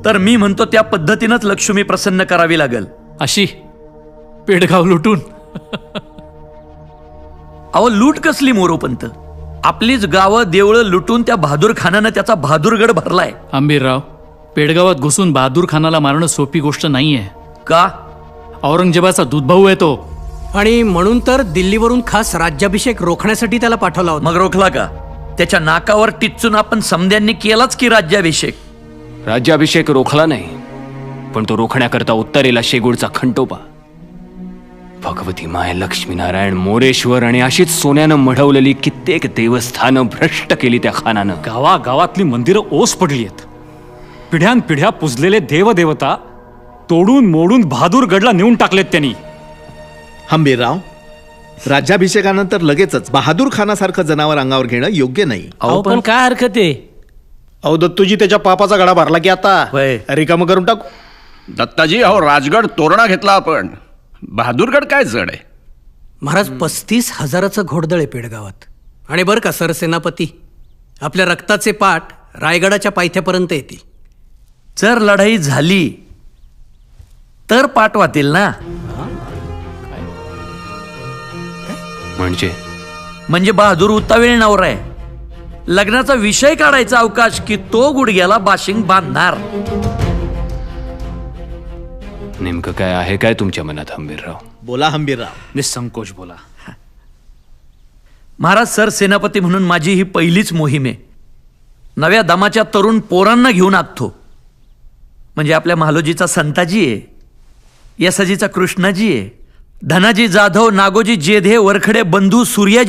तर मी म्हणतो त्या पद्धतीनंच लक्ष्मी प्रसन्न करावी लागल. अशी पेडगाव लुटून? अहो लूट कसली मोरोपंत, आपलीच गावं देवळं लुटून त्या बहादूर खानानं त्याचा बहादूरगड भरलाय. आंबीरराव, पेडगावात घुसून बहादूर खानाला मारणं सोपी गोष्ट नाहीये. का? औरंगजेबाचा दूधभाऊ आहे तो. आणि म्हणून तर दिल्लीवरून खास राज्याभिषेक रोखण्यासाठी त्याला पाठवला होता. मग रोखला का? त्याच्या नाकावर टिच्चून आपण समद्यांनी केलाच की राज्याभिषेक. राज्याभिषेक रोखला नाही, पण तो रोखण्याकरता उत्तरेला शेगूळचा खंडोबा, भगवती माय, लक्ष्मीनारायण, मोरेश्वर आणि अशीच सोन्यानं मढवलेली कित्येक देवस्थानं भ्रष्ट केली त्या खानानं. गावागावातली मंदिरं ओस पडली आहेत. पिढ्यानपिढ्या पुजलेले देवदेवता तोडून मोडून बहादूरगडला नेऊन टाकलेत त्यांनी. हंबीरराव, राज्याभिषेकानंतर लगेचच बहादूर खानासारखं जनावर अंगावर घेणं योग्य नाही. अहो पण काय हरकत आहे? अहो दत्तूजी, त्याच्या पापाचा गडा भरला की आता होय. रिकामं करून टाकू. दत्ताजी, अहो राजगड तोरणा घेतला आपण, बहादूरगड काय जड आहे. महाराज 35,000चं घोडदळ आहे पेडगावात. आणि बरं का सरसेनापती, आपल्या रक्ताचे पाठ रायगडाच्या पायथ्यापर्यंत येतील. जर लढाई झाली तर पाठवातील ना. म्हणजे बहादूर उतावीळ नवरा आहे. लग्नाचा विषय काढायचा अवकाश की तो गुडघ्याला बाशिंग बांधणार. नेमकं काय आहे काय तुमच्या मनात हंबीरराव? बोला हंबीरराव. निसंकोच बोला. महाराज, सरसेनापती म्हणून माझी ही पहिलीच मोहीम आहे. नव्या दमाच्या तरुण पोरांना घेऊन आखतो. म्हणजे आपल्या महालोजीचा संताजी आहे, यसाजीचा कृष्णाजी आहे, धनाजी जाधव, नागोजी जेधे, वरखडे बंधू, सूर्याजी